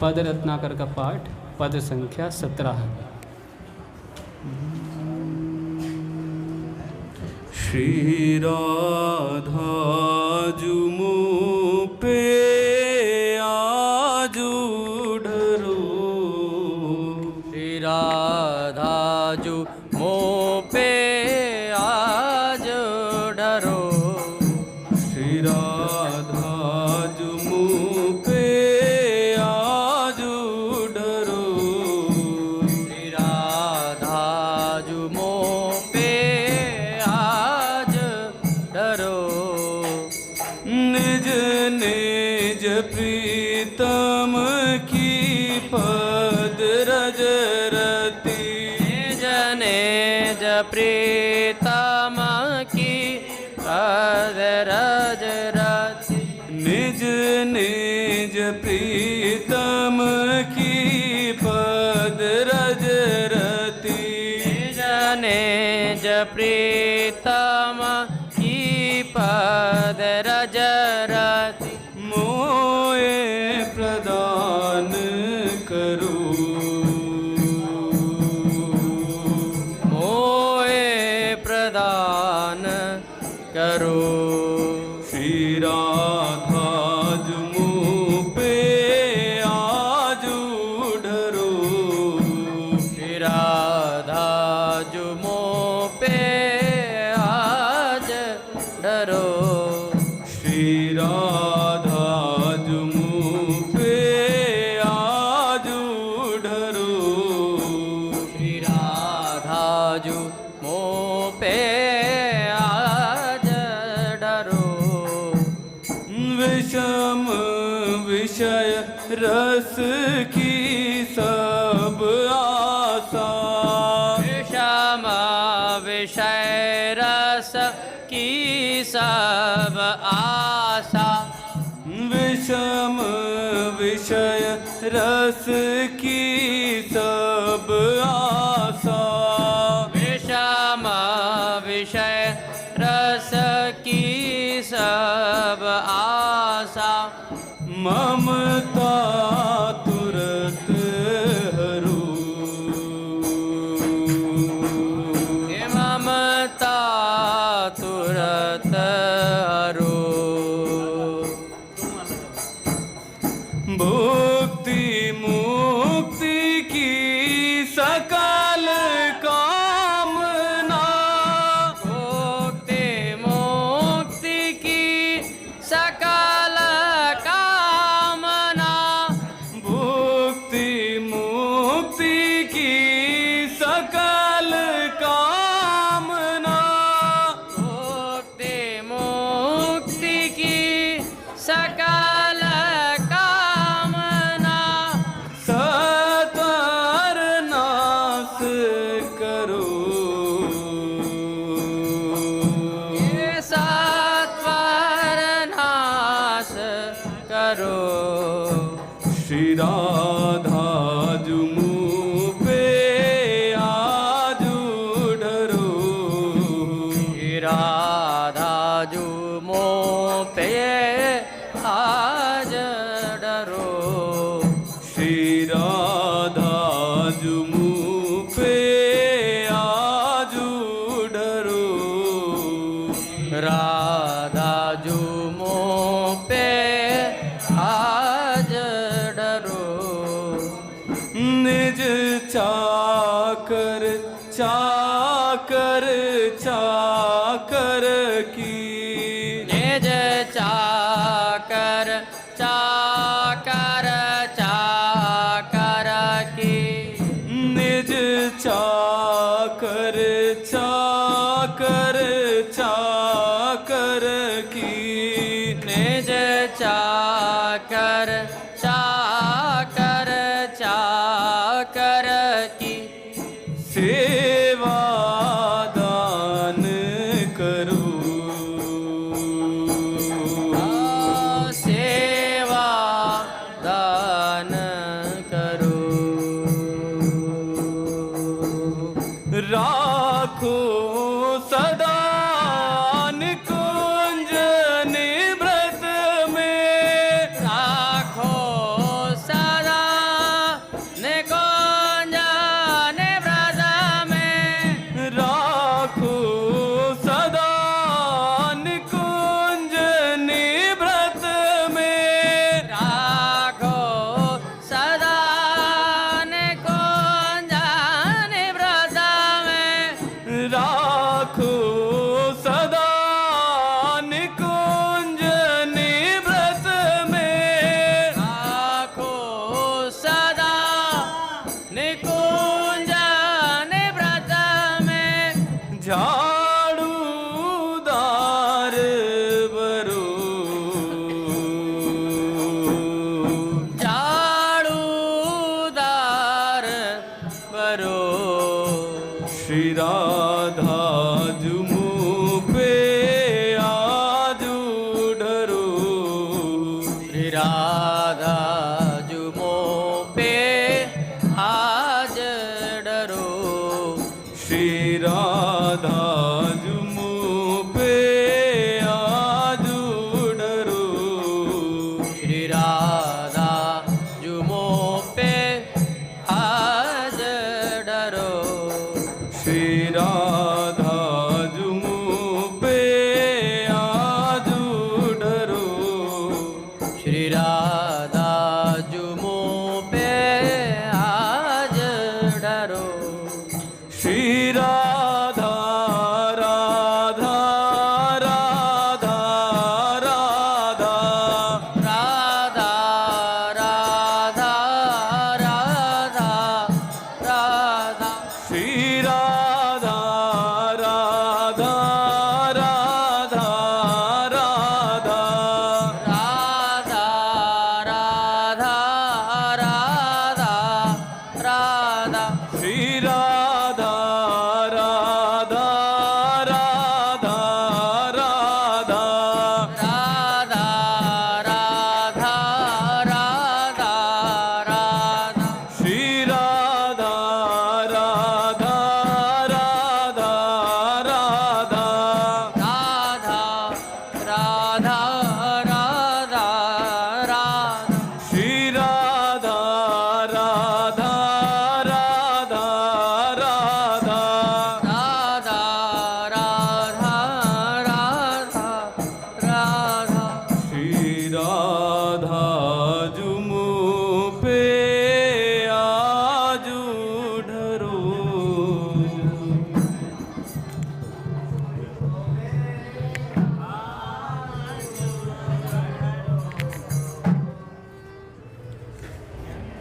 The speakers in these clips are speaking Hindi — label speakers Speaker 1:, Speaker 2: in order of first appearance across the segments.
Speaker 1: पद रत्नाकर का पाठ, पद संख्या 17।
Speaker 2: श्री राधा जुमु पे आजू ढरो,
Speaker 3: श्री राधा जू मो पे आज डरो,
Speaker 2: श्री राधा जुमु पे आजू ढरो,
Speaker 3: श्री राधा जू मो पे आज डरो,
Speaker 2: निज निज प्रीतम की पद रज रति,
Speaker 3: निज निज प्रीतम की पद रज रति,
Speaker 2: निज निज प्रीतम की पद रज रति,
Speaker 3: निज निज प्रीतम की पद रज रति,
Speaker 2: मोए प्रदान करो,
Speaker 3: मोए प्रदान करो,
Speaker 2: श्री राधा जुमु पे आजू ढरो,
Speaker 3: श्री राधा जुमो पे आज डरो,
Speaker 2: श्री राधा जुमु पे आजू ढरो,
Speaker 3: श्री राधा जुमो पे आज डरो,
Speaker 2: विषम विषय रस की सब आशा,
Speaker 3: विषम विषय रस की सब आशा,
Speaker 2: विषम विषय रस की सब आशा,
Speaker 3: विषम विषय रस की सब आशा,
Speaker 2: ममता तुरत हरू,
Speaker 3: हे ममता तुरत हरो,
Speaker 2: भुक्ति मुक्ति की सकल कामना,
Speaker 3: मुक्ति मुक्ति की सकल कामना,
Speaker 2: भुक्ति मुक्ति की सकल कामना,
Speaker 3: मुक्ति मुक्ति की सकल कामना,
Speaker 2: सत्वर नाश करो,
Speaker 3: ये सत्वर नाश करो,
Speaker 2: श्री राधा जुमु पे आजू ढरो,
Speaker 3: श्री राधा जुमो पे आज डरो,
Speaker 2: श्री राधा जुमु पे आजू ढरो,
Speaker 3: राधा जुमो पे आज डरो,
Speaker 2: निज चाकर चाकर चाकर की,
Speaker 3: निज चाकर चाकर चाकर की,
Speaker 2: निज चाकर चाकर चाकर की,
Speaker 3: निज चाकर चाकर चाकर की,
Speaker 2: सेवा दान करो,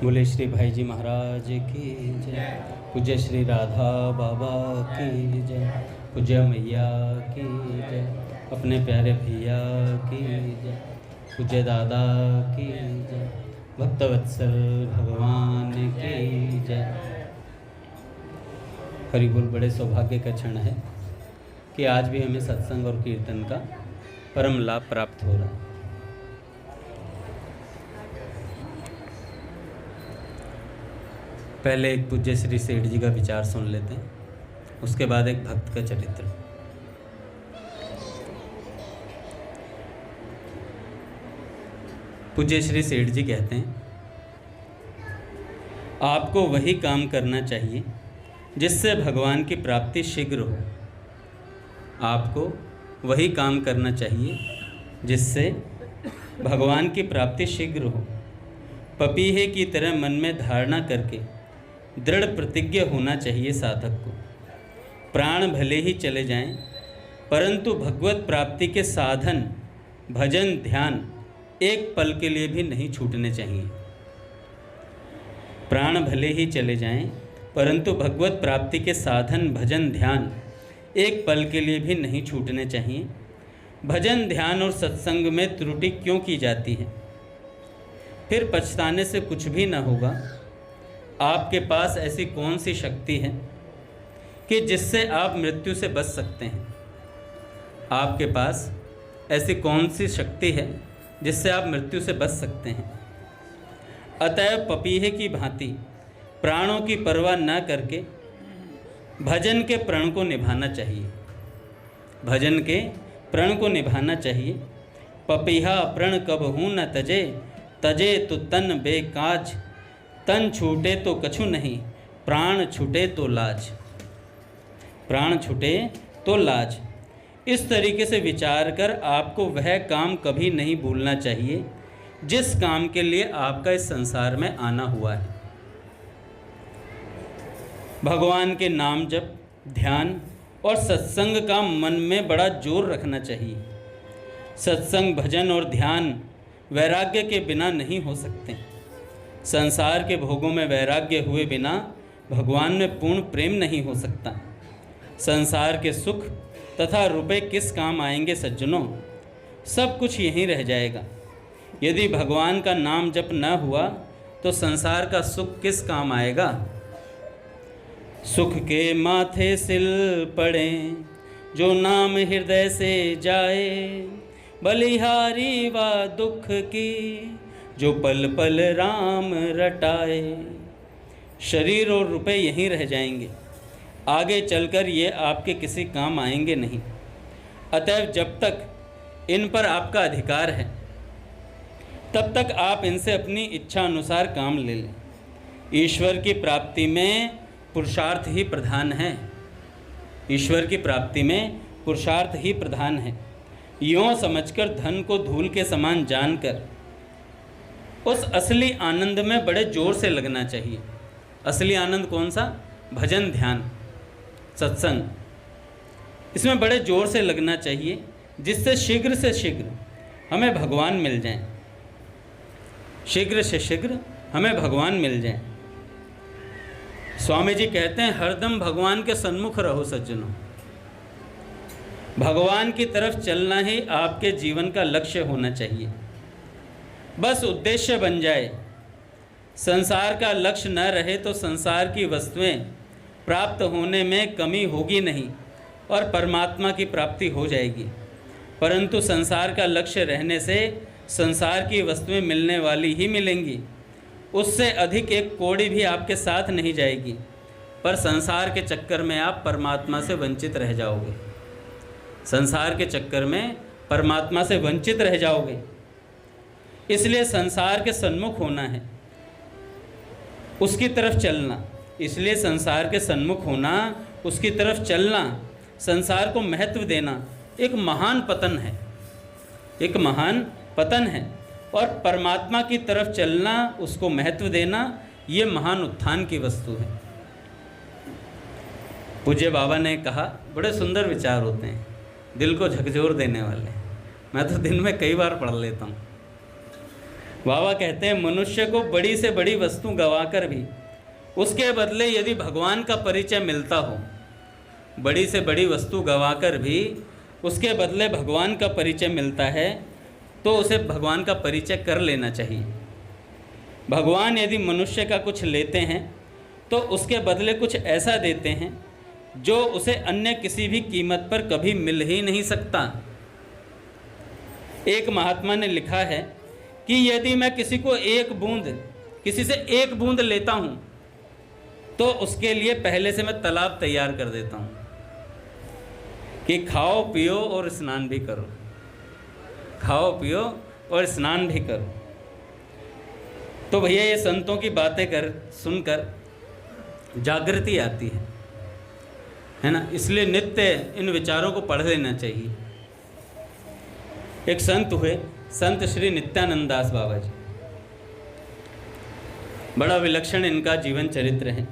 Speaker 1: बोले श्री भाई जी महाराज की जय। पूज्य श्री राधा बाबा की जय। पूज्य मैया की जय। अपने प्यारे भैया की जय। पूज्य दादा की जय। भक्तवत्सल भगवान की जय। हरि बोल। बड़े सौभाग्य का क्षण है कि आज भी हमें सत्संग और कीर्तन का परम लाभ प्राप्त हो रहा है। पहले एक पूज्य श्री सेठ जी का विचार सुन लेते हैं, उसके बाद एक भक्त का चरित्र। पूज्य श्री सेठ जी कहते हैं, आपको वही काम करना चाहिए जिससे भगवान की प्राप्ति शीघ्र हो। आपको वही काम करना चाहिए जिससे भगवान की प्राप्ति शीघ्र हो। पपीहे की तरह मन में धारणा करके दृढ़ प्रतिज्ञ होना चाहिए साधक को। प्राण भले ही चले जाएं, परंतु भगवत प्राप्ति के साधन भजन ध्यान एक पल के लिए भी नहीं छूटने चाहिए। प्राण भले ही चले जाएं, परंतु भगवत प्राप्ति के साधन भजन ध्यान एक पल के लिए भी नहीं छूटने चाहिए। भजन ध्यान और सत्संग में त्रुटि क्यों की जाती है? फिर पछताने से कुछ भी न होगा। आपके पास ऐसी कौन सी शक्ति है कि जिससे आप मृत्यु से बच सकते हैं? आपके पास ऐसी कौन सी शक्ति है जिससे आप मृत्यु से बच सकते हैं? अतएव पपीहे की भांति प्राणों की परवाह न करके भजन के प्रण को निभाना चाहिए। भजन के प्रण को निभाना चाहिए। पपीहा प्रण कबहू न तजे, तजे तो तन बेकाज। तन छूटे तो कछु नहीं, प्राण छूटे तो लाज। प्राण छूटे तो लाज। इस तरीके से विचार कर आपको वह काम कभी नहीं भूलना चाहिए जिस काम के लिए आपका इस संसार में आना हुआ है। भगवान के नाम जप ध्यान और सत्संग का मन में बड़ा जोर रखना चाहिए। सत्संग भजन और ध्यान वैराग्य के बिना नहीं हो सकते। संसार के भोगों में वैराग्य हुए बिना भगवान में पूर्ण प्रेम नहीं हो सकता। संसार के सुख तथा रुपए किस काम आएंगे सज्जनों? सब कुछ यहीं रह जाएगा। यदि भगवान का नाम जप न हुआ तो संसार का सुख किस काम आएगा? सुख के माथे सिल पड़े जो नाम हृदय से जाए, बलिहारी व दुख की जो पल पल राम रटाए। शरीर और रुपए यहीं रह जाएंगे, आगे चलकर ये आपके किसी काम आएंगे नहीं। अतएव जब तक इन पर आपका अधिकार है तब तक आप इनसे अपनी इच्छा अनुसार काम ले लें। ईश्वर की प्राप्ति में पुरुषार्थ ही प्रधान है। ईश्वर की प्राप्ति में पुरुषार्थ ही प्रधान है। यों समझकर धन को धूल के समान जानकर उस असली आनंद में बड़े जोर से लगना चाहिए। असली आनंद कौन सा? भजन ध्यान सत्संग। इसमें बड़े जोर से लगना चाहिए जिससे शीघ्र से शीघ्र हमें भगवान मिल जाएं। शीघ्र से शीघ्र हमें भगवान मिल जाएं। स्वामी जी कहते हैं, हरदम भगवान के सन्मुख रहो सज्जनों। भगवान की तरफ चलना ही आपके जीवन का लक्ष्य होना चाहिए। बस उद्देश्य बन जाए। संसार का लक्ष्य न रहे तो संसार की वस्तुएं प्राप्त होने में कमी होगी नहीं और परमात्मा की प्राप्ति हो जाएगी। परंतु संसार का लक्ष्य रहने से संसार की वस्तुएं मिलने वाली ही मिलेंगी। उससे अधिक एक कौड़ी भी आपके साथ नहीं जाएगी, पर संसार के चक्कर में आप परमात्मा से वंचित रह जाओगे। संसार के चक्कर में परमात्मा से वंचित रह जाओगे। इसलिए संसार के सन्मुख होना है, उसकी तरफ चलना। इसलिए संसार के सन्मुख होना, उसकी तरफ चलना, संसार को महत्व देना एक महान पतन है। एक महान पतन है। और परमात्मा की तरफ चलना, उसको महत्व देना, ये महान उत्थान की वस्तु है। पूज्य बाबा ने कहा, बड़े सुंदर विचार होते हैं, दिल को झकझोर देने वाले। मैं तो दिन में कई बार पढ़ लेता हूँ। बाबा कहते हैं मनुष्य को बड़ी से बड़ी वस्तु गंवाकर भी उसके बदले यदि भगवान का परिचय मिलता हो, बड़ी से बड़ी वस्तु गंवाकर भी उसके बदले भगवान का परिचय मिलता है तो उसे भगवान का परिचय कर लेना चाहिए। भगवान यदि मनुष्य का कुछ लेते हैं तो उसके बदले कुछ ऐसा देते हैं जो उसे अन्य किसी भी कीमत पर कभी मिल ही नहीं सकता। एक महात्मा ने लिखा है कि यदि मैं किसी से एक बूंद लेता हूँ तो उसके लिए पहले से मैं तालाब तैयार कर देता हूँ कि खाओ पियो और स्नान भी करो, खाओ पियो और स्नान भी करो। तो भैया ये संतों की बातें सुनकर जागृति आती है ना, इसलिए नित्य इन विचारों को पढ़ लेना चाहिए। एक संत हुए, संत श्री नित्यानंद दास बाबा जी, बड़ा विलक्षण इनका जीवन चरित्र है।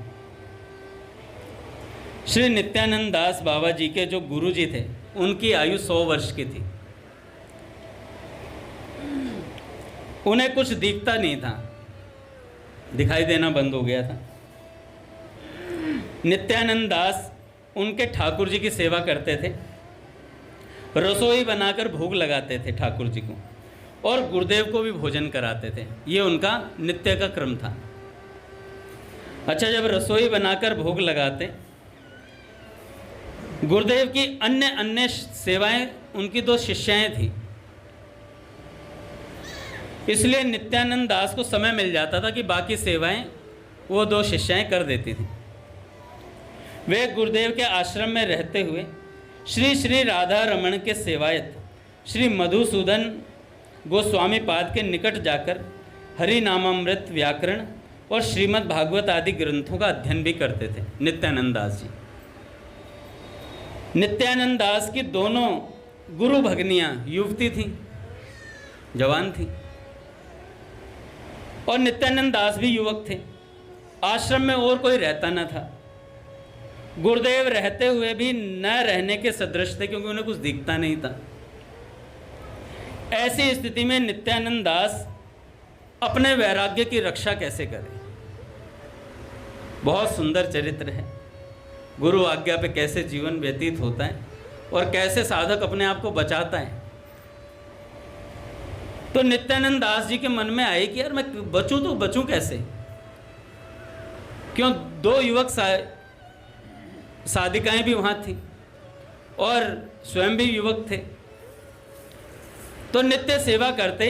Speaker 1: श्री नित्यानंद दास बाबा जी के जो गुरु जी थे उनकी आयु 100 वर्ष की थी। उन्हें कुछ दिखता नहीं था, दिखाई देना बंद हो गया था। नित्यानंद दास उनके ठाकुर जी की सेवा करते थे, रसोई बनाकर भोग लगाते थे ठाकुर जी को, और गुरुदेव को भी भोजन कराते थे। ये उनका नित्य का क्रम था। अच्छा, जब रसोई बनाकर भोग लगाते, गुरुदेव की अन्य सेवाएं उनकी 2 शिष्याएं थी, इसलिए नित्यानंद दास को समय मिल जाता था कि बाकी सेवाएं वो 2 शिष्याएं कर देती थी। वे गुरुदेव के आश्रम में रहते हुए श्री श्री राधा रमण के सेवायत श्री मधुसूदन गोस्वामी पाद के निकट जाकर हरि नामामृत, व्याकरण और श्रीमद् भागवत आदि ग्रंथों का अध्ययन भी करते थे नित्यानंद दास जी। नित्यानंद दास की दोनों गुरु भगनियाँ युवती थीं, जवान थीं, और नित्यानंद दास भी युवक थे। आश्रम में और कोई रहता न था। गुरुदेव रहते हुए भी न रहने के सदृश थे, क्योंकि उन्हें कुछ दिखता नहीं था। ऐसी स्थिति में नित्यानंद दास अपने वैराग्य की रक्षा कैसे करें? बहुत सुंदर चरित्र है। गुरु आज्ञा पे कैसे जीवन व्यतीत होता है और कैसे साधक अपने आप को बचाता है। तो नित्यानंद दास जी के मन में आए कि यार मैं बचूं तो बचूं कैसे? क्यों 2 युवक साधिकाएं भी वहाँ थी और स्वयं भी युवक थे। तो नित्य सेवा करते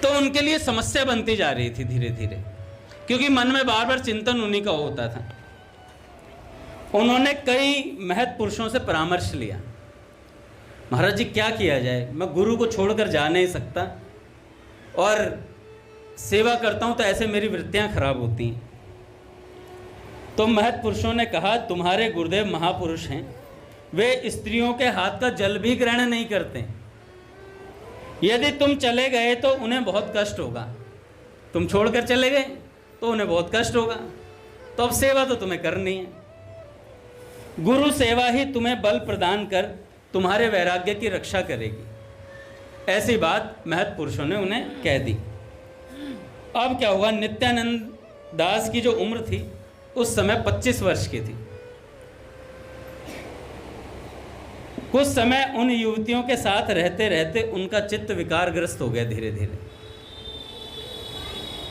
Speaker 1: तो उनके लिए समस्या बनती जा रही थी धीरे धीरे, क्योंकि मन में बार बार चिंतन उन्हीं का होता था। उन्होंने कई महत् पुरुषों से परामर्श लिया, महाराज जी क्या किया जाए? मैं गुरु को छोड़कर जा नहीं सकता और सेवा करता हूँ तो ऐसे मेरी वृत्तियाँ खराब होती हैं। तो महत् पुरुषों ने कहा, तुम्हारे गुरुदेव महापुरुष हैं, वे स्त्रियों के हाथ का जल भी ग्रहण नहीं करते। यदि तुम चले गए तो उन्हें बहुत कष्ट होगा, तुम छोड़कर चले गए तो उन्हें बहुत कष्ट होगा, तो अब सेवा तो तुम्हें करनी है। गुरु सेवा ही तुम्हें बल प्रदान कर तुम्हारे वैराग्य की रक्षा करेगी। ऐसी बात महत् पुरुषों ने उन्हें कह दी। अब क्या हुआ, नित्यानंद दास की जो उम्र थी उस समय 25 वर्ष की थी। कुछ समय उन युवतियों के साथ रहते रहते उनका चित्त विकारग्रस्त हो गया धीरे धीरे।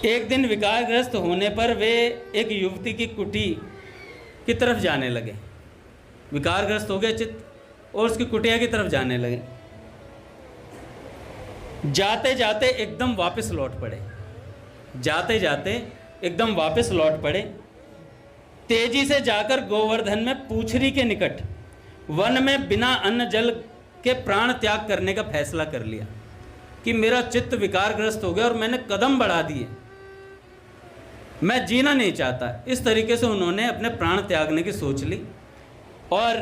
Speaker 1: एक दिन विकारग्रस्त होने पर वे एक युवती की कुटी की तरफ जाने लगे। विकारग्रस्त हो गया चित्त और उसकी कुटिया की तरफ जाने लगे। जाते जाते एकदम वापस लौट पड़े, जाते जाते एकदम वापस लौट पड़े। तेजी से जाकर गोवर्धन में पूछरी के निकट वन में बिना अन्न जल के प्राण त्याग करने का फैसला कर लिया कि मेरा चित्त विकारग्रस्त हो गया और मैंने कदम बढ़ा दिए, मैं जीना नहीं चाहता। इस तरीके से उन्होंने अपने प्राण त्यागने की सोच ली और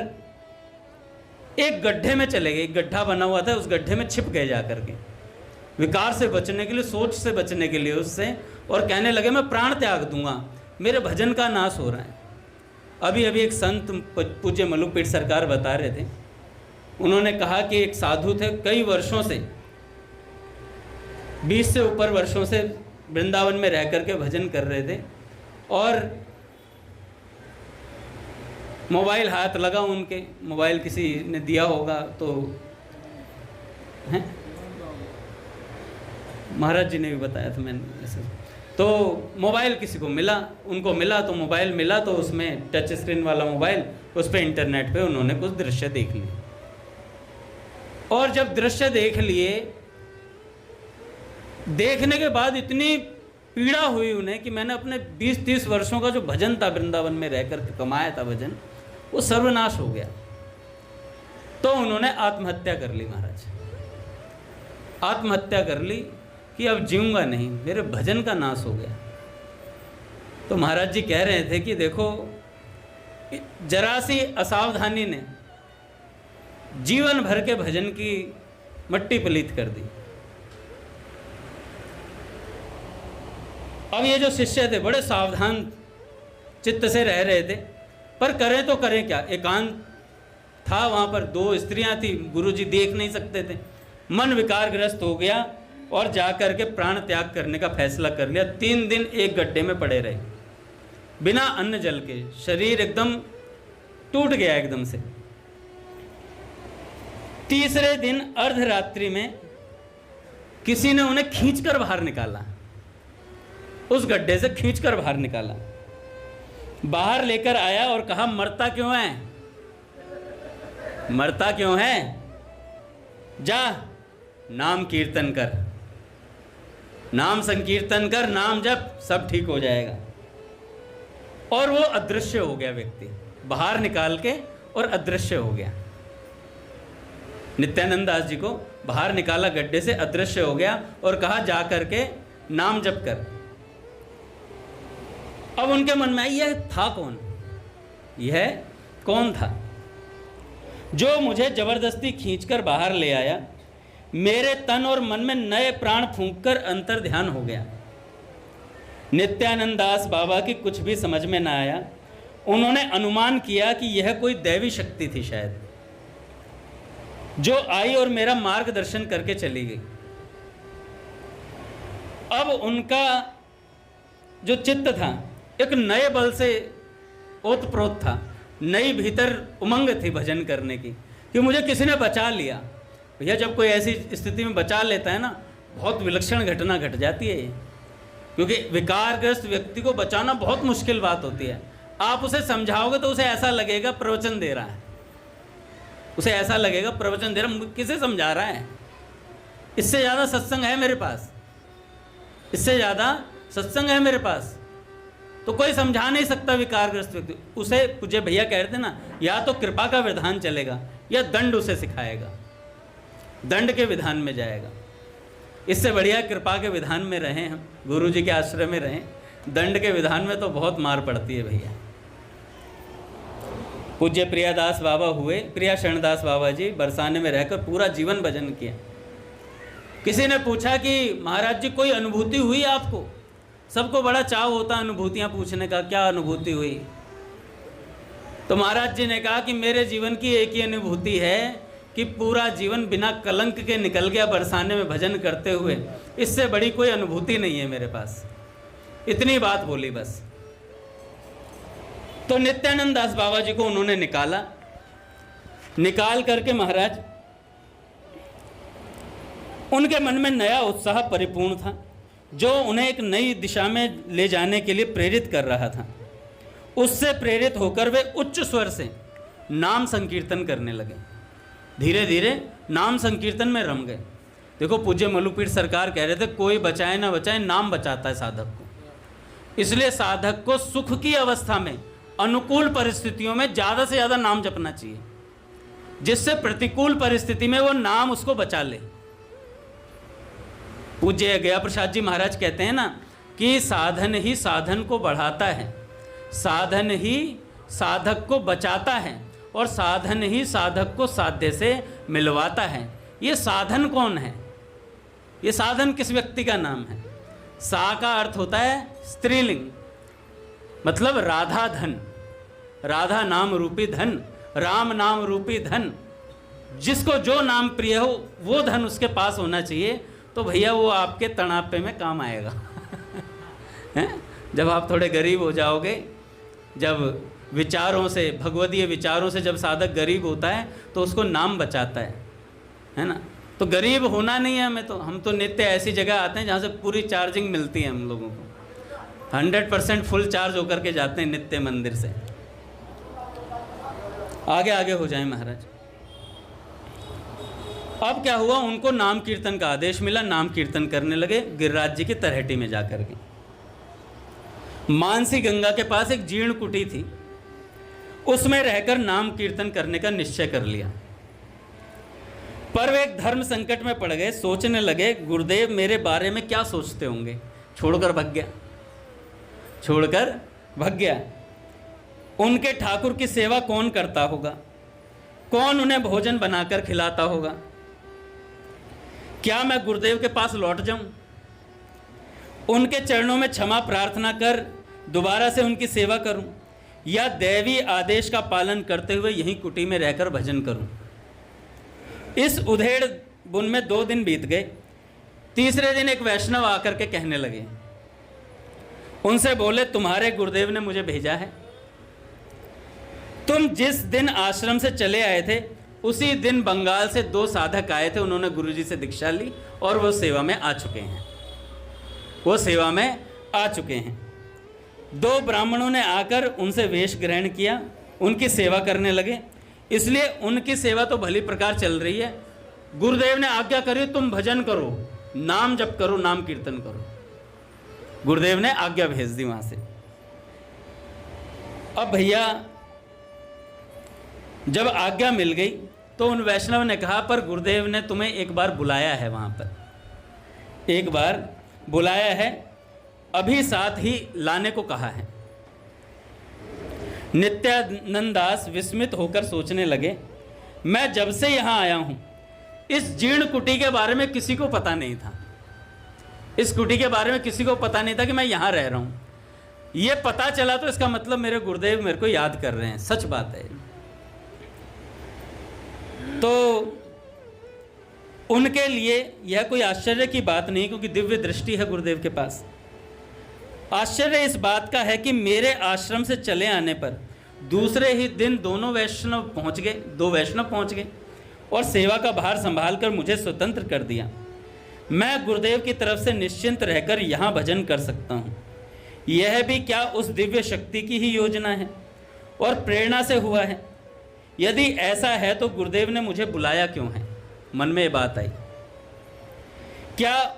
Speaker 1: एक गड्ढे में चले गए। एक गड्ढा बना हुआ था, उस गड्ढे में छिप गए जाकर के, विकार से बचने के लिए, सोच से बचने के लिए उससे, और कहने लगे मैं प्राण त्याग दूंगा, मेरे भजन का नाश हो रहा है। अभी अभी एक संत पूज्य मलुकपीठ सरकार बता रहे थे, उन्होंने कहा कि एक साधु थे, कई वर्षों से 20 से ऊपर वर्षों से वृंदावन में रह करके भजन कर रहे थे और मोबाइल हाथ लगा उनके, मोबाइल किसी ने दिया होगा तो हैं, महाराज जी ने भी बताया था मैंने ऐसे। तो मोबाइल किसी को मिला, उनको मिला तो मोबाइल मिला तो उसमें टच स्क्रीन वाला मोबाइल, उस पर इंटरनेट पे उन्होंने कुछ दृश्य देख लिए। और जब दृश्य देख लिए, देखने के बाद इतनी पीड़ा हुई उन्हें कि मैंने अपने 20-30 वर्षों का जो भजन था वृंदावन में रहकर कमाया था भजन, वो सर्वनाश हो गया। तो उन्होंने आत्महत्या कर ली। महाराज आत्महत्या कर ली कि अब जीऊंगा नहीं, मेरे भजन का नाश हो गया। तो महाराज जी कह रहे थे कि देखो, जरा सी असावधानी ने जीवन भर के भजन की मट्टी पलीत कर दी। अब ये जो शिष्य थे बड़े सावधान चित्त से रह रहे थे, पर करें तो करें क्या। एकांत था, वहाँ पर 2 स्त्रियां थी, गुरुजी देख नहीं सकते थे। मन विकारग्रस्त हो गया और जाकर के प्राण त्याग करने का फैसला कर लिया। 3 दिन एक गड्ढे में पड़े रहे बिना अन्न जल के, शरीर एकदम टूट गया एकदम से। तीसरे दिन अर्धरात्रि में किसी ने उन्हें खींचकर बाहर निकाला, उस गड्ढे से खींचकर बाहर निकाला, बाहर लेकर आया और कहा, मरता क्यों है, मरता क्यों है, जा नाम कीर्तन कर, नाम संकीर्तन कर, नाम जप, सब ठीक हो जाएगा। और वो अदृश्य हो गया व्यक्ति, बाहर निकाल के और अदृश्य हो गया। नित्यानंद दास जी को बाहर निकाला गड्ढे से, अदृश्य हो गया और कहा जा करके नाम जप कर। अब उनके मन में यह था कौन, यह कौन था जो मुझे जबरदस्ती खींचकर बाहर ले आया। मेरे तन और मन में नए प्राण फूंककर अंतर ध्यान हो गया। नित्यानंद दास बाबा की कुछ भी समझ में ना आया। उन्होंने अनुमान किया कि यह कोई दैवी शक्ति थी शायद, जो आई और मेरा मार्गदर्शन करके चली गई। अब उनका जो चित्त था एक नए बल से ओतप्रोत था, नई भीतर उमंग थी भजन करने की, कि मुझे किसी ने बचा लिया। भैया जब कोई ऐसी स्थिति में बचा लेता है ना, बहुत विलक्षण घटना घट जाती है ये, क्योंकि विकारग्रस्त व्यक्ति को बचाना बहुत मुश्किल बात होती है। आप उसे समझाओगे तो उसे ऐसा लगेगा प्रवचन दे रहा है, उसे ऐसा लगेगा प्रवचन दे रहा, किसे समझा रहा है। इससे ज़्यादा सत्संग है मेरे पास, इससे ज़्यादा सत्संग है मेरे पास, तो कोई समझा नहीं सकता विकारग्रस्त व्यक्ति। उसे पूज्य भैया कह रहे थे ना, या तो कृपा का विधान चलेगा या दंड उसे सिखाएगा, दंड के विधान में जाएगा। इससे बढ़िया कृपा के विधान में रहें, हम गुरु जी के आश्रय में रहें। दंड के विधान में तो बहुत मार पड़ती है भैया। पूज्य प्रियादास बाबा हुए, प्रिया शरणदास बाबा जी बरसाने में रहकर पूरा जीवन भजन किया। किसी ने पूछा कि महाराज जी कोई अनुभूति हुई आपको? सबको बड़ा चाव होता अनुभूतियाँ पूछने का, क्या अनुभूति हुई? तो महाराज जी ने कहा कि मेरे जीवन की एक ही अनुभूति है कि पूरा जीवन बिना कलंक के निकल गया बरसाने में भजन करते हुए। इससे बड़ी कोई अनुभूति नहीं है मेरे पास। इतनी बात बोली बस। तो नित्यानंद दास बाबा जी को उन्होंने निकाला, निकाल करके महाराज उनके मन में नया उत्साह परिपूर्ण था, जो उन्हें एक नई दिशा में ले जाने के लिए प्रेरित कर रहा था। उससे प्रेरित होकर वे उच्च स्वर से नाम संकीर्तन करने लगे। धीरे धीरे नाम संकीर्तन में रम गए। देखो पूज्य मल्लूपीठ सरकार कह रहे थे, कोई बचाए ना बचाए, नाम बचाता है साधक को। इसलिए साधक को सुख की अवस्था में, अनुकूल परिस्थितियों में ज़्यादा से ज़्यादा नाम जपना चाहिए, जिससे प्रतिकूल परिस्थिति में वो नाम उसको बचा ले। पूज्य गया प्रसाद जी महाराज कहते हैं ना कि साधन ही साधन को बढ़ाता है, साधन ही साधक को बचाता है, और साधन ही साधक को साध्य से मिलवाता है। ये साधन कौन है? ये साधन किस व्यक्ति का नाम है? सा का अर्थ होता है स्त्रीलिंग, मतलब राधा धन, राधा नाम रूपी धन, राम नाम रूपी धन। जिसको जो नाम प्रिय हो वो धन उसके पास होना चाहिए। तो भैया वो आपके तड़ापे में काम आएगा। हैं? जब आप थोड़े गरीब हो जाओगे, जब विचारों से, भगवदीय विचारों से जब साधक गरीब होता है तो उसको नाम बचाता है ना। तो गरीब होना नहीं है हमें, तो हम तो नित्य ऐसी जगह आते हैं जहाँ से पूरी चार्जिंग मिलती है हम लोगों को, 100% फुल चार्ज होकर के जाते हैं नित्य मंदिर से। आगे आगे हो जाए महाराज। अब क्या हुआ, उनको नाम कीर्तन का आदेश मिला, नाम कीर्तन करने लगे गिरिराज जी की तलहटी में जाकर के। मानसी गंगा के पास एक जीर्ण कुटी थी, उसमें रहकर नाम कीर्तन करने का निश्चय कर लिया। पर वे एक धर्म संकट में पड़ गए, सोचने लगे गुरुदेव मेरे बारे में क्या सोचते होंगे। छोड़कर भाग गया। उनके ठाकुर की सेवा कौन करता होगा, कौन उन्हें भोजन बनाकर खिलाता होगा। क्या मैं गुरुदेव के पास लौट जाऊं, उनके चरणों में क्षमा प्रार्थना कर दोबारा से उनकी सेवा करूं, या दैवी आदेश का पालन करते हुए यहीं कुटी में रहकर भजन करूं। इस उधेड़ बुन में 2 दिन बीत गए। तीसरे दिन एक वैष्णव आकर के कहने लगे, उनसे बोले तुम्हारे गुरुदेव ने मुझे भेजा है। तुम जिस दिन आश्रम से चले आए थे उसी दिन बंगाल से 2 साधक आए थे, उन्होंने गुरुजी से दीक्षा ली और वो सेवा में आ चुके हैं। 2 ब्राह्मणों ने आकर उनसे वेश ग्रहण किया, उनकी सेवा करने लगे, इसलिए उनकी सेवा तो भली प्रकार चल रही है। गुरुदेव ने आज्ञा करी तुम भजन करो, नाम जप करो, नाम कीर्तन करो। गुरुदेव ने आज्ञा भेज दी वहां से। अब भैया जब आज्ञा मिल गई तो उन वैष्णव ने कहा पर गुरुदेव ने तुम्हें एक बार बुलाया है, वहां पर एक बार बुलाया है, अभी साथ ही लाने को कहा है। नित्यानंद दास विस्मित होकर सोचने लगे, मैं जब से यहां आया हूं इस जीर्ण कुटी के बारे में किसी को पता नहीं था, इस कुटी के बारे में किसी को पता नहीं था कि मैं यहां रह रहा हूं। ये पता चला तो इसका मतलब मेरे गुरुदेव मेरे को याद कर रहे हैं, सच बात है। तो उनके लिए यह कोई आश्चर्य की बात नहीं, क्योंकि दिव्य दृष्टि है गुरुदेव के पास। आश्चर्य इस बात का है कि मेरे आश्रम से चले आने पर दूसरे ही दिन 2 वैष्णव पहुंच गए और सेवा का भार संभालकर मुझे स्वतंत्र कर दिया। मैं गुरुदेव की तरफ से निश्चिंत रहकर यहाँ भजन कर सकता हूँ। यह भी क्या उस दिव्य शक्ति की ही योजना है और प्रेरणा से हुआ है? यदि ऐसा है तो गुरुदेव ने मुझे बुलाया क्यों है? मन में ये बात आई। क्या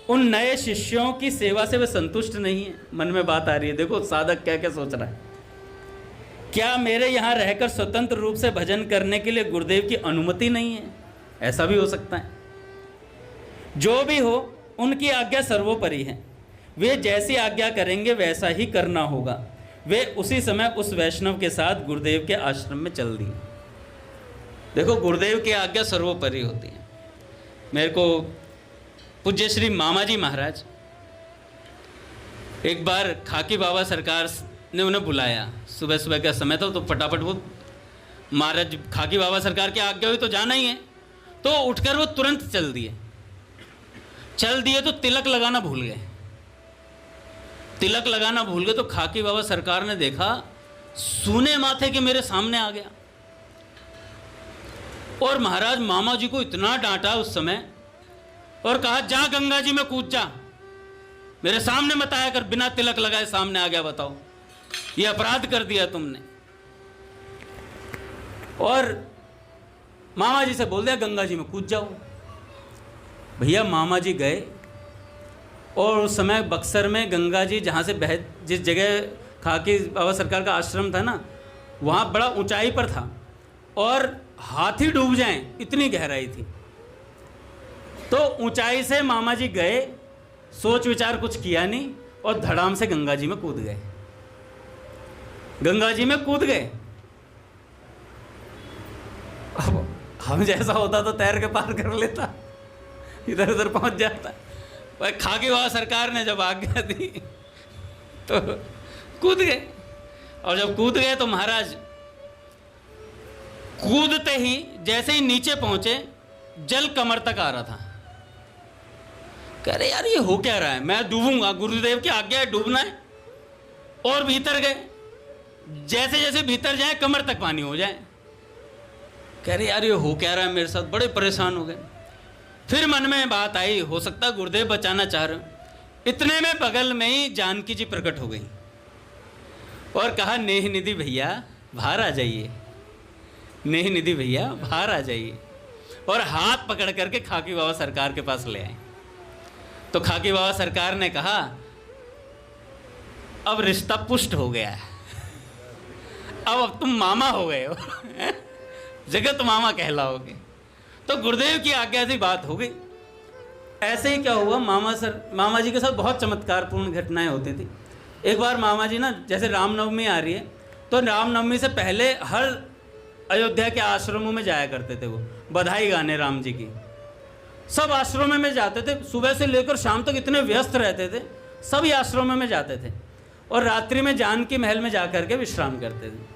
Speaker 1: उन नए शिष्यों की सेवा से वे संतुष्ट नहीं है? मन में बात आ रही है। देखो साधक क्या क्या सोच रहा है। क्या मेरे यहाँ रहकर स्वतंत्र रूप से भजन करने के लिए गुरुदेव की अनुमति नहीं है? ऐसा भी हो सकता है। जो भी हो, उनकी आज्ञा सर्वोपरि है। वे जैसी आज्ञा करेंगे वैसा ही करना होगा। वे उसी समय उस वैष्णव के साथ गुरुदेव के आश्रम में चल दिए। देखो गुरुदेव की आज्ञा सर्वोपरि होती है। मेरे को पूज्य श्री मामा जी महाराज एक बार खाकी बाबा सरकार ने उन्हें बुलाया। सुबह सुबह का समय था, तो फटाफट वो महाराज खाकी बाबा सरकार की आज्ञा हुई तो जाना ही है, तो उठकर वो तुरंत चल दिए तो तिलक लगाना भूल गए। तो खाकी बाबा सरकार ने देखा, सूने माथे के मेरे सामने आ गया और महाराज मामा जी को इतना डांटा उस समय और कहा जा गंगा जी में कूद जा, मेरे सामने मत आया कर, बिना तिलक लगाए सामने आ गया, बताओ ये अपराध कर दिया तुमने। और मामा जी से बोल दिया गंगा जी में कूद जाओ। भैया मामा जी गए और उस समय बक्सर में गंगा जी जहाँ से बह, जिस जगह खाकी बाबा सरकार का आश्रम था ना, वहाँ बड़ा ऊंचाई पर था और हाथी डूब जाएं इतनी गहराई थी। तो ऊंचाई से मामा जी गए, सोच विचार कुछ किया नहीं और धड़ाम से गंगा जी में कूद गए। अब हम जैसा होता तो तैर के पार कर लेता, इधर उधर पहुंच जाता। भाई खाकी बाबा सरकार ने जब आज्ञा दी तो कूद गए। और जब कूद गए तो महाराज कूदते ही जैसे ही नीचे पहुंचे, जल कमर तक आ रहा था। कह रहे यार ये हो क्या रहा है, मैं डूबूंगा, गुरुदेव की आज्ञा है डूबना है। और भीतर गए, जैसे जैसे भीतर जाए कमर तक पानी हो जाए। कह रहे यार ये हो क्या रहा है मेरे साथ, बड़े परेशान हो गए। फिर मन में बात आई, हो सकता है गुरुदेव बचाना चाह रहे हो। इतने में बगल में ही जानकी जी प्रकट हो गई और कहा नेह निधि भैया बाहर आ जाइए, नेह निधि भैया बाहर आ जाइए। और हाथ पकड़ करके खाकी बाबा सरकार के पास ले आए। तो खाकी बाबा सरकार ने कहा अब रिश्ता पुष्ट हो गया है, अब तुम मामा हो गए हो, जगत मामा कहलाओगे। तो गुरुदेव की आज्ञा से बात हो गई। ऐसे ही क्या हुआ, मामा जी के साथ बहुत चमत्कारपूर्ण घटनाएं होती थी। एक बार मामा जी ना, जैसे रामनवमी आ रही है तो रामनवमी से पहले हर अयोध्या के आश्रमों में जाया करते थे। वो बधाई गाने राम जी की, सब आश्रमों में जाते थे। सुबह से लेकर शाम तक इतने व्यस्त रहते थे, सभी आश्रमों में जाते थे और रात्रि में जानकी महल में जाकर के विश्राम करते थे।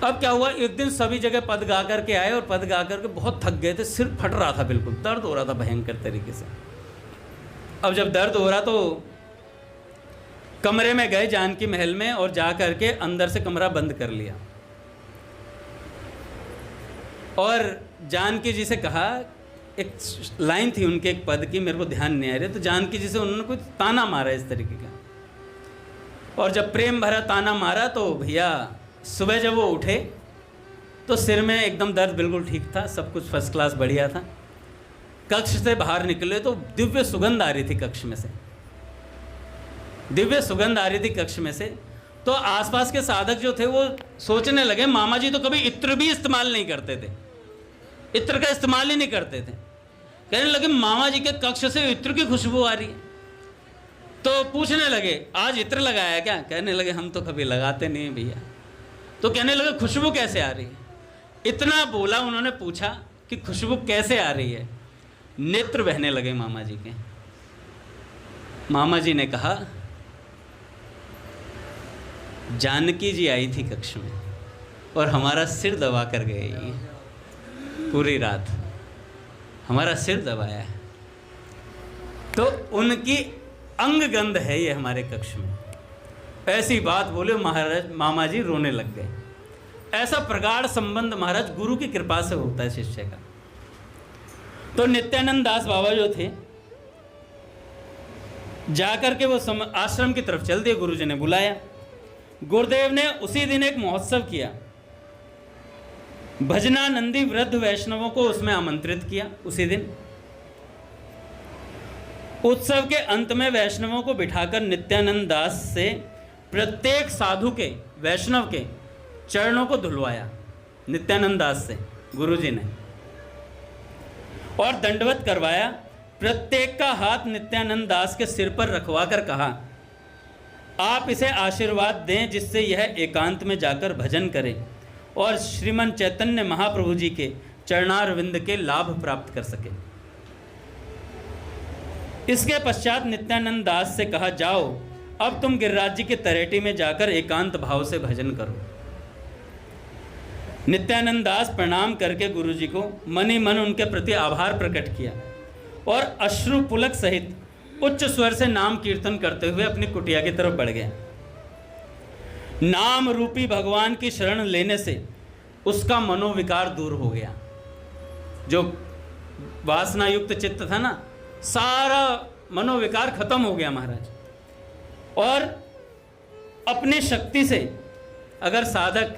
Speaker 1: अब क्या हुआ, एक दिन सभी जगह पद गा करके आए और पद गा करके बहुत थक गए थे, सिर फट रहा था, बिल्कुल दर्द हो रहा था भयंकर तरीके से। अब जब दर्द हो रहा तो कमरे में गए जानकी महल में और जा करके अंदर से कमरा बंद कर लिया और जानकी जी से कहा, एक लाइन थी उनके एक पद की, मेरे को ध्यान नहीं आ रही, तो जानकी जी से उन्होंने कुछ ताना मारा इस तरीके का। और जब प्रेम भरा ताना मारा तो भैया सुबह जब वो उठे तो सिर में एकदम दर्द बिल्कुल ठीक था, सब कुछ फर्स्ट क्लास बढ़िया था। कक्ष से बाहर निकले तो दिव्य सुगंध आ रही थी कक्ष में से, दिव्य सुगंध आ रही थी कक्ष में से। तो आसपास के साधक जो थे वो सोचने लगे मामा जी तो कभी इत्र भी इस्तेमाल नहीं करते थे, इत्र का इस्तेमाल ही नहीं करते थे। कहने लगे मामा जी के कक्ष से इत्र की खुशबू आ रही है। तो पूछने लगे आज इत्र लगाया क्या? कहने लगे हम तो कभी लगाते नहीं हैं भैया। तो कहने लगे खुशबू कैसे आ रही है? इतना बोला उन्होंने, पूछा कि खुशबू कैसे आ रही है? नेत्र बहने लगे मामा जी के। मामा जी ने कहा जानकी जी आई थी कक्ष में और हमारा सिर दबा कर गई, पूरी रात हमारा सिर दबाया है, तो उनकी अंग गंध है ये हमारे कक्ष में। ऐसी बात बोले महाराज, मामा जी रोने लग गए। ऐसा प्रगाढ़ संबंध महाराज गुरु की कृपा से होता है शिष्य का। तो नित्यानंद दास बाबा जो थे जाकर के वो आश्रम की तरफ चल दिए। गुरुजी ने बुलाया। गुरुदेव ने उसी दिन एक महोत्सव किया, भजनानंदी वृद्ध वैष्णवों को उसमें आमंत्रित किया। उसी दिन उत्सव के अंत में वैष्णवों को बिठाकर नित्यानंद दास से प्रत्येक साधु के, वैष्णव के चरणों को धुलवाया नित्यानंद दास से गुरुजी ने, और दंडवत करवाया। प्रत्येक का हाथ नित्यानंद दास के सिर पर रखवा कर कहा आप इसे आशीर्वाद दें जिससे यह एकांत में जाकर भजन करे और श्रीमन चैतन्य महाप्रभु जी के चरणारविंद के लाभ प्राप्त कर सके। इसके पश्चात नित्यानंद दास से कहा जाओ अब तुम गिरिराज जी की तरेटी में जाकर एकांत भाव से भजन करो। नित्यानंद दास प्रणाम करके गुरु जी को मन ही मन उनके प्रति आभार प्रकट किया और अश्रु पुलक सहित उच्च स्वर से नाम कीर्तन करते हुए अपनी कुटिया की तरफ बढ़ गया। नाम रूपी भगवान की शरण लेने से उसका मनोविकार दूर हो गया। जो वासना युक्त चित्त था ना, सारा मनोविकार खत्म हो गया महाराज। और अपनी शक्ति से अगर साधक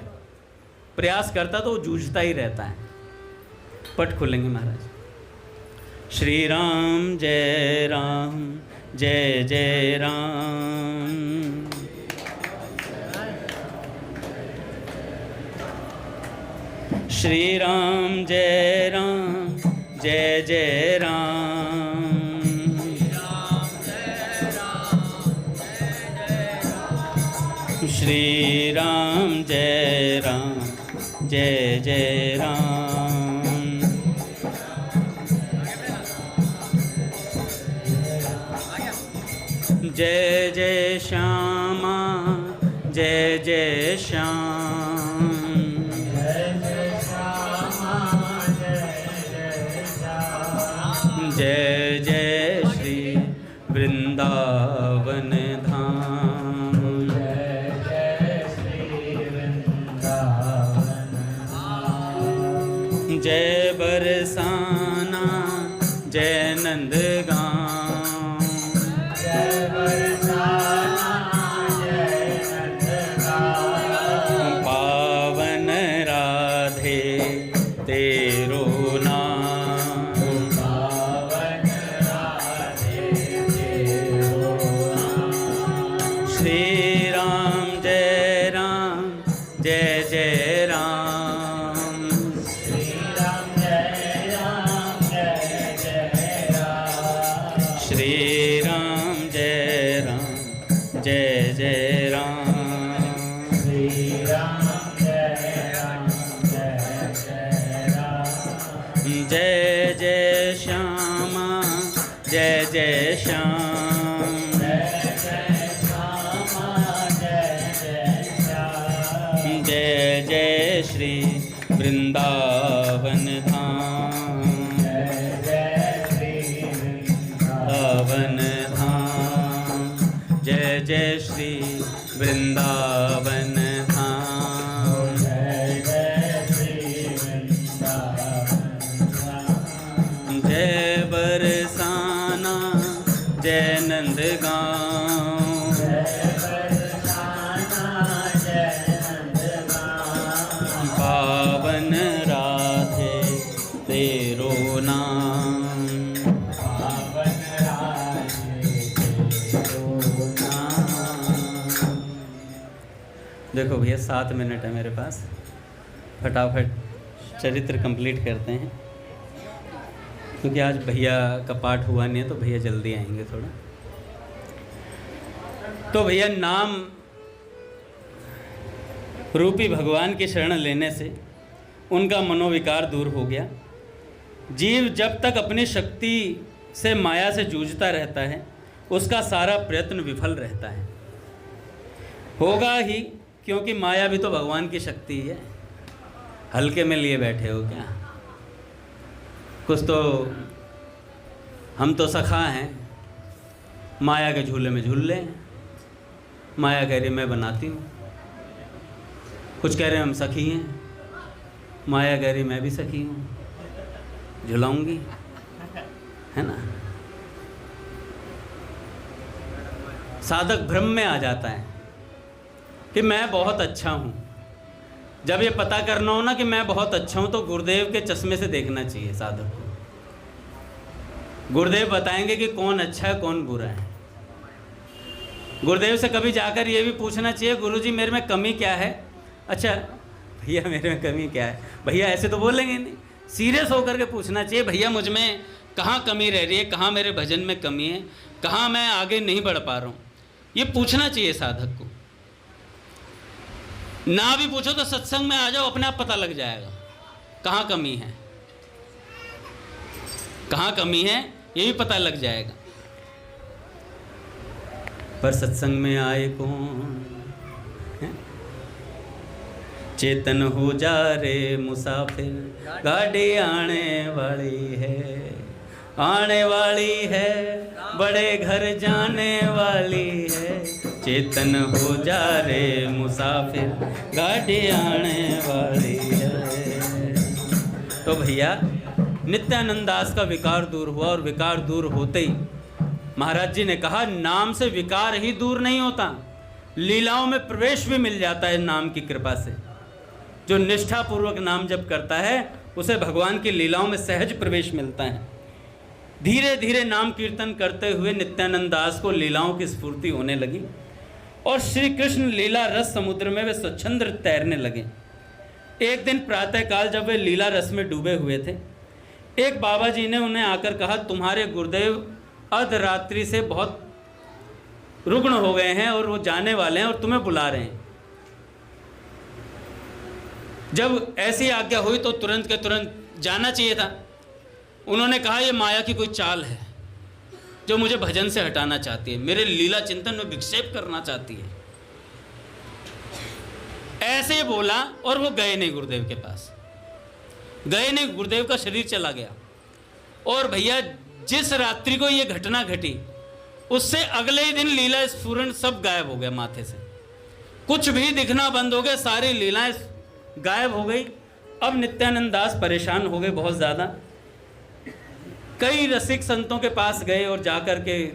Speaker 1: प्रयास करता तो वो जूझता ही रहता है। पट खुलेंगे महाराज। श्री राम जय राम जय जय राम। श्री राम जय राम जय जय राम। श्री राम जय राम जय जय राम। जय जय श्यामा जय जय श्याम। जय जय जय बरसाना जय नंदगांव, जय बरसाना जय नंदगांव। पावन राधे तेरो नाम, पावन राधे तेरो नाम। श्री राम जय राम जय जय राम, श्री राम जय राम जय जय राम। श्री राम जय राम जय जय राम, श्री राम जय राम जय जय राम। जय जय श्यामा जय जय श्याम, जय जय श्यामा जय जय श्याम। जय जय श्री वृंदावन धाम, जय जय श्री वृंदावन धाम। जय जय श्री वृंदावन धाम, जय जय श्री वृंदावन धाम। जय बरसाना जय नंदगांव, जय बरसाना जय नंदगांव। पावन राधे तेरो नाम, पावन राधे तेरो नाम। देखो भैया 7 मिनट है मेरे पास, फटाफट चरित्र कंप्लीट करते हैं, क्योंकि आज भैया का पाठ हुआ नहीं है तो भैया जल्दी आएंगे थोड़ा। तो भैया नाम रूपी भगवान की शरण लेने से उनका मनोविकार दूर हो गया। जीव जब तक अपनी शक्ति से माया से जूझता रहता है उसका सारा प्रयत्न विफल रहता है, होगा ही, क्योंकि माया भी तो भगवान की शक्ति है। हल्के में लिए बैठे हो क्या? कुछ तो हम तो सखा हैं, माया के झूले में झूल लें। माया कह रही मैं बनाती हूँ, कुछ कह रहे हम सखी हैं, माया कह रही मैं भी सखी हूँ, झुलाऊंगी, है ना। साधक भ्रम में आ जाता है कि मैं बहुत अच्छा हूँ। जब ये पता करना हो ना कि मैं बहुत अच्छा हूँ तो गुरुदेव के चश्मे से देखना चाहिए साधक को। गुरुदेव बताएंगे कि कौन अच्छा है कौन बुरा है। गुरुदेव से कभी जाकर ये भी पूछना चाहिए गुरुजी मेरे में कमी क्या है। अच्छा भैया मेरे में कमी क्या है, भैया ऐसे तो बोलेंगे नहीं, सीरियस होकर के पूछना चाहिए भैया मुझ में कहाँ कमी रह रही है, कहाँ मेरे भजन में कमी है, कहाँ मैं आगे नहीं बढ़ पा रहा हूँ। ये पूछना चाहिए साधक को। ना भी पूछो तो सत्संग में आ जाओ, अपने आप पता लग जाएगा कहाँ कमी है, कहाँ कमी है ये भी पता लग जाएगा। पर सत्संग में आए कौन है? चेतन हो जा रे मुसाफिर, गाड़ी आने वाली है, आने वाली है, बड़े घर जाने वाली है। चेतन हो जा रे मुसाफिर, गाड़ी आने वाली है। तो भैया नित्यानंद दास का विकार दूर हुआ, और विकार दूर होते ही महाराज जी ने कहा नाम से विकार ही दूर नहीं होता, लीलाओं में प्रवेश भी मिल जाता है नाम की कृपा से। जो निष्ठापूर्वक नाम जप करता है उसे भगवान की लीलाओं में सहज प्रवेश मिलता है। धीरे धीरे नाम कीर्तन करते हुए नित्यानंद दास को लीलाओं की स्फूर्ति होने लगी, और श्री कृष्ण लीला रस समुद्र में वे स्वच्छंद तैरने लगे। एक दिन प्रातःकाल जब वे लीला रस में डूबे हुए थे, एक बाबा जी ने उन्हें आकर कहा तुम्हारे गुरुदेव अर्धरात्रि से बहुत रुग्ण हो गए हैं और वो जाने वाले हैं और तुम्हें बुला रहे हैं। जब ऐसी आज्ञा हुई तो तुरंत के तुरंत जाना चाहिए था। उन्होंने कहा ये माया की कोई चाल है जो मुझे भजन से हटाना चाहती है, मेरे लीला चिंतन में विक्षेप करना चाहती है। ऐसे बोला और वो गए नहीं गुरुदेव के पास, गए नहीं, गुरुदेव का शरीर चला गया। और भैया जिस रात्रि को ये घटना घटी उससे अगले ही दिन लीला स्फुरण सब गायब हो गया माथे से, कुछ भी दिखना बंद हो गया, सारी लीलाएं गायब हो गई। अब नित्यानंद दास परेशान हो गए बहुत ज़्यादा। कई रसिक संतों के पास गए और जाकर के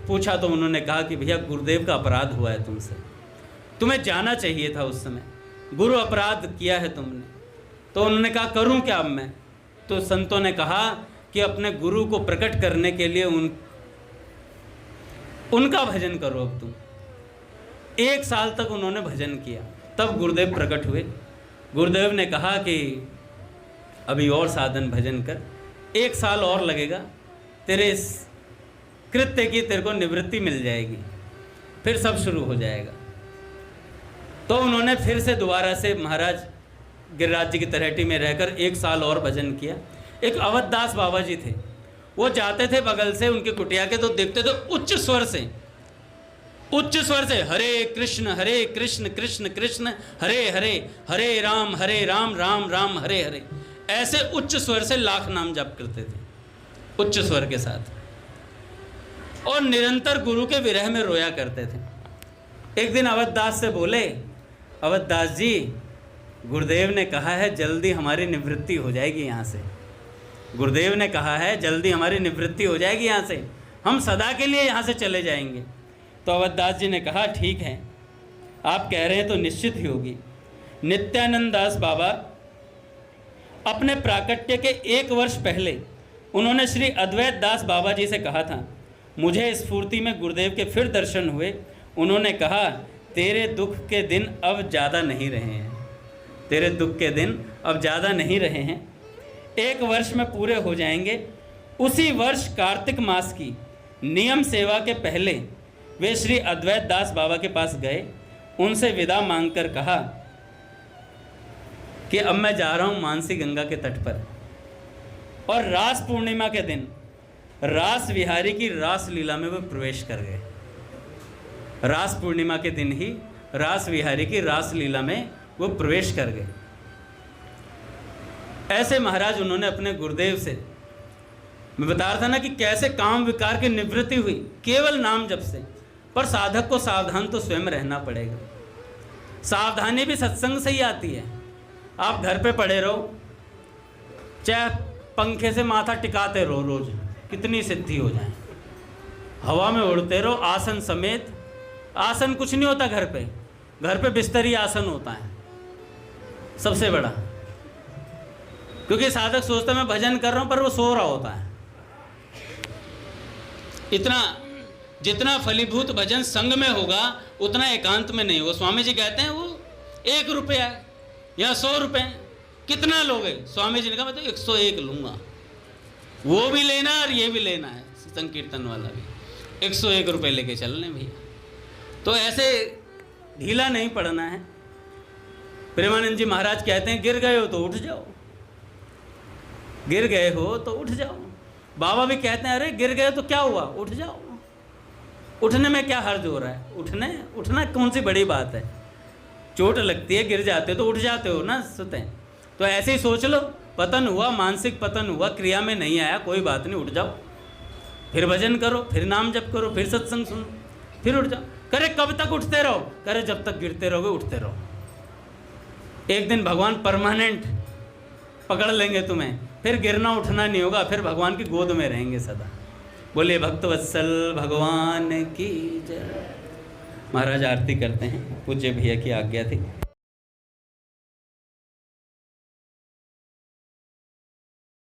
Speaker 1: पूछा तो उन्होंने कहा कि भैया गुरुदेव का अपराध हुआ है तुमसे, तुम्हें जाना चाहिए था उस समय, गुरु अपराध किया है तुमने। तो उन्होंने कहा करूं क्या अब मैं? तो संतों ने कहा कि अपने गुरु को प्रकट करने के लिए उनका भजन करो अब तुम। 1 साल तक उन्होंने भजन किया, तब गुरुदेव प्रकट हुए। गुरुदेव ने कहा कि अभी और साधन भजन कर, 1 साल और लगेगा, तेरे इस कृत्य की तेरे को निवृत्ति मिल जाएगी, फिर सब शुरू हो जाएगा। तो उन्होंने फिर से दोबारा से महाराज गिरिराज जी की तलहटी में रहकर 1 साल और भजन किया। एक अवधदास बाबा जी थे, वो जाते थे बगल से उनके कुटिया के, तो देखते थे उच्च स्वर से हरे कृष्ण कृष्ण कृष्ण हरे हरे, हरे राम राम राम हरे हरे, ऐसे उच्च स्वर से लाख नाम जप करते थे, उच्च स्वर के साथ, और निरंतर गुरु के विरह में रोया करते थे। एक दिन अवधदास से बोले, अवधदास जी, गुरुदेव ने कहा है जल्दी हमारी निवृत्ति हो जाएगी यहाँ से, गुरुदेव ने कहा है जल्दी हमारी निवृत्ति हो जाएगी यहाँ से, हम सदा के लिए यहाँ से चले जाएंगे। तो अवधदास जी ने कहा ठीक है, आप कह रहे हैं तो निश्चित ही होगी। नित्यानंद दास बाबा अपने प्राकट्य के 1 वर्ष पहले उन्होंने श्री अद्वैत दास बाबा जी से कहा था, मुझे स्फूर्ति में गुरुदेव के फिर दर्शन हुए। उन्होंने कहा तेरे दुख के दिन अब ज़्यादा नहीं रहे हैं, तेरे दुख के दिन अब ज़्यादा नहीं रहे हैं, 1 वर्ष में पूरे हो जाएंगे। उसी वर्ष कार्तिक मास की नियम सेवा के पहले वे श्री अद्वैत दास बाबा के पास गए, उनसे विदा मांगकर कहा कि अब मैं जा रहा हूँ मानसी गंगा के तट पर, और रास पूर्णिमा के दिन रास विहारी की रास लीला में वे प्रवेश कर गए। रास पूर्णिमा के दिन ही रास विहारी की रास लीला में वो प्रवेश कर गए। ऐसे महाराज उन्होंने अपने गुरुदेव से, मैं बता रहा था ना कि कैसे काम विकार की निवृत्ति हुई केवल नाम जप से। पर साधक को सावधान तो स्वयं रहना पड़ेगा। सावधानी भी सत्संग से ही आती है। आप घर पे पड़े रहो, चाहे पंखे से माथा टिकाते रहो रोज, कितनी सिद्धि हो जाए, हवा में उड़ते रहो आसन समेत। आसन कुछ नहीं होता घर पे बिस्तरी आसन होता है सबसे बड़ा, क्योंकि साधक सोचता मैं भजन कर रहा हूं, पर वो सो रहा होता है। इतना जितना फलीभूत भजन संग में होगा उतना एकांत में नहीं होगा। स्वामी जी कहते हैं वो 1 रुपया या 100 रुपये कितना लोगे? स्वामी जी ने कहा मैं तो 101 लूँगा, वो भी लेना और ये भी लेना है, संकीर्तन वाला भी 101 रुपये लेके चलने भैया। तो ऐसे ढीला नहीं पड़ना है। प्रेमानंद जी महाराज कहते हैं गिर गए हो तो उठ जाओ, गिर गए हो तो उठ जाओ। बाबा भी कहते हैं अरे गिर गए तो क्या हुआ, उठ जाओ। उठने में क्या हर्ज हो रहा है? उठना कौन सी बड़ी बात है? चोट लगती है, गिर जाते हो तो उठ जाते हो ना सुते। तो ऐसे ही सोच लो, पतन हुआ, मानसिक पतन हुआ, क्रिया में नहीं आया, कोई बात नहीं, उठ जाओ, फिर भजन करो, फिर नाम जप करो, फिर सत्संग सुनो, फिर उठ जाओ। करे कब तक उठते रहो? करे जब तक गिरते रहोगे उठते रहो। एक दिन भगवान परमानेंट पकड़ लेंगे तुम्हें, फिर गिरना उठना नहीं होगा, फिर भगवान की गोद में रहेंगे सदा। बोलिए भक्तवत्सल भगवान की जय। महाराज आरती करते हैं, पूज्य भैया की आज्ञा थी।